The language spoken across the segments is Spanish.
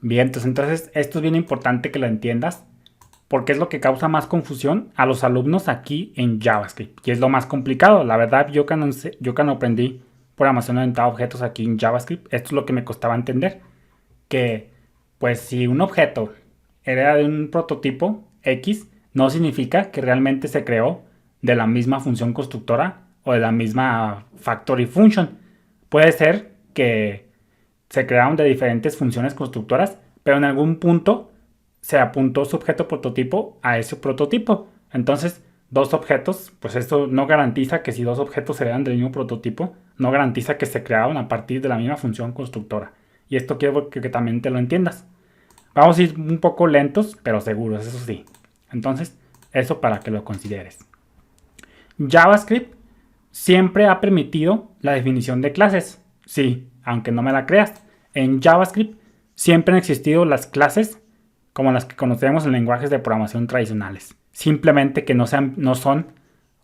Bien, entonces esto es bien importante que lo entiendas porque es lo que causa más confusión a los alumnos aquí en JavaScript y es lo más complicado. La verdad, yo cuando aprendí programación orientada a objetos aquí en JavaScript, esto es lo que me costaba entender, que pues si un objeto era de un prototipo X, no significa que realmente se creó de la misma función constructora o de la misma factory function. Puede ser que se crearon de diferentes funciones constructoras, pero en algún punto se apuntó su objeto prototipo a ese prototipo. Entonces, dos objetos, pues esto no garantiza que si dos objetos se heredan del mismo prototipo, no garantiza que se crearon a partir de la misma función constructora. Y esto quiero que también te lo entiendas. Vamos a ir un poco lentos, pero seguros, eso sí. Entonces, eso para que lo consideres. JavaScript siempre ha permitido la definición de clases. Sí, aunque no me la creas. En JavaScript siempre han existido las clases como las que conocemos en lenguajes de programación tradicionales. Simplemente que no son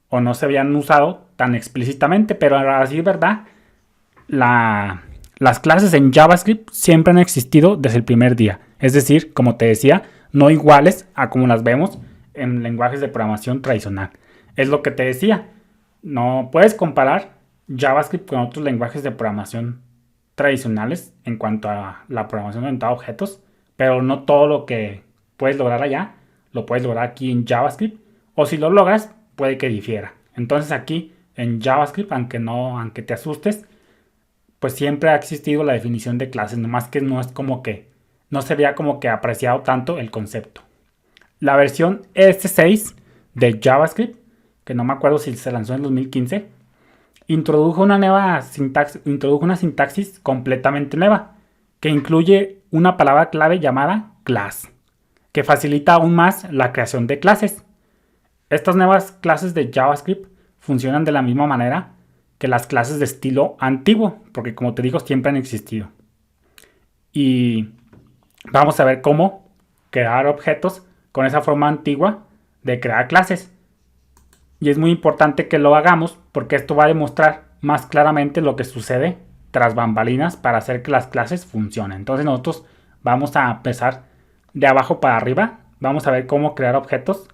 o no se habían usado tan explícitamente, pero así es verdad, las clases en JavaScript siempre han existido desde el primer día. Es decir, como te decía, no iguales a como las vemos en lenguajes de programación tradicional. Es lo que te decía. No puedes comparar JavaScript con otros lenguajes de programación tradicionales en cuanto a la programación orientada a objetos, pero no todo lo que puedes lograr allá lo puedes lograr aquí en JavaScript, o si lo logras puede que difiera. Entonces aquí en JavaScript, aunque te asustes, pues siempre ha existido la definición de clases, nomás que no es como que no se había como que apreciado tanto el concepto. La versión S6 de JavaScript, que no me acuerdo si se lanzó en 2015, introdujo una sintaxis completamente nueva, que incluye una palabra clave llamada class, que facilita aún más la creación de clases. Estas nuevas clases de JavaScript funcionan de la misma manera que las clases de estilo antiguo, porque como te digo, siempre han existido. Y vamos a ver cómo crear objetos con esa forma antigua de crear clases. Y es muy importante que lo hagamos porque esto va a demostrar más claramente lo que sucede tras bambalinas para hacer que las clases funcionen. Entonces nosotros vamos a empezar de abajo para arriba. Vamos a ver cómo crear objetos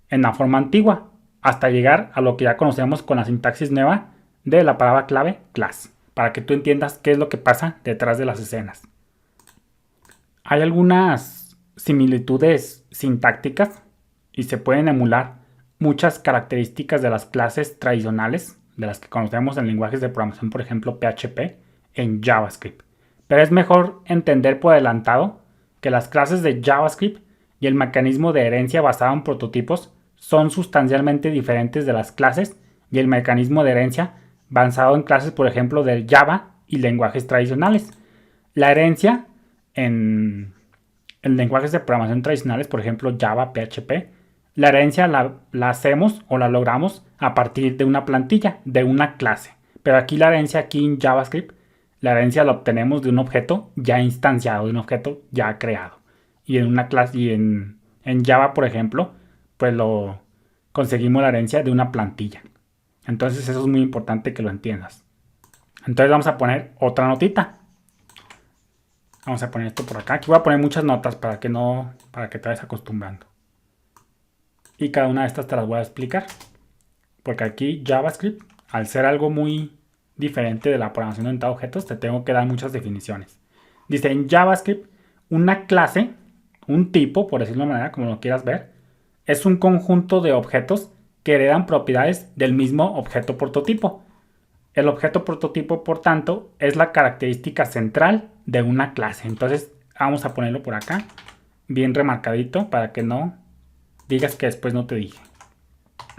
en la forma antigua hasta llegar a lo que ya conocemos con la sintaxis nueva de la palabra clave class, para que tú entiendas qué es lo que pasa detrás de las escenas. Hay algunas similitudes sintácticas y se pueden emular muchas características de las clases tradicionales, de las que conocemos en lenguajes de programación, por ejemplo PHP, en JavaScript. Pero es mejor entender por adelantado que las clases de JavaScript y el mecanismo de herencia basado en prototipos son sustancialmente diferentes de las clases y el mecanismo de herencia basado en clases, por ejemplo, del Java y lenguajes tradicionales. La herencia en lenguajes de programación tradicionales, por ejemplo Java, PHP, la herencia la hacemos o la logramos a partir de una plantilla, de una clase. Pero aquí la herencia, aquí en JavaScript, la herencia la obtenemos de un objeto ya instanciado, de un objeto ya creado. Y en una clase, y en Java, por ejemplo, pues lo conseguimos la herencia de una plantilla. Entonces eso es muy importante que lo entiendas. Entonces vamos a poner otra notita. Vamos a poner esto por acá. Aquí voy a poner muchas notas para que te vayas acostumbrando. Y cada una de estas te las voy a explicar. Porque aquí JavaScript, al ser algo muy diferente de la programación orientada a objetos, te tengo que dar muchas definiciones. Dice en JavaScript, una clase, un tipo, por decirlo de manera, como lo quieras ver, es un conjunto de objetos que heredan propiedades del mismo objeto prototipo. El objeto prototipo, por tanto, es la característica central de una clase. Entonces, vamos a ponerlo por acá, bien remarcadito, para que no digas que después no te dije.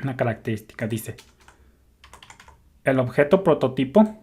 Una característica dice: el objeto prototipo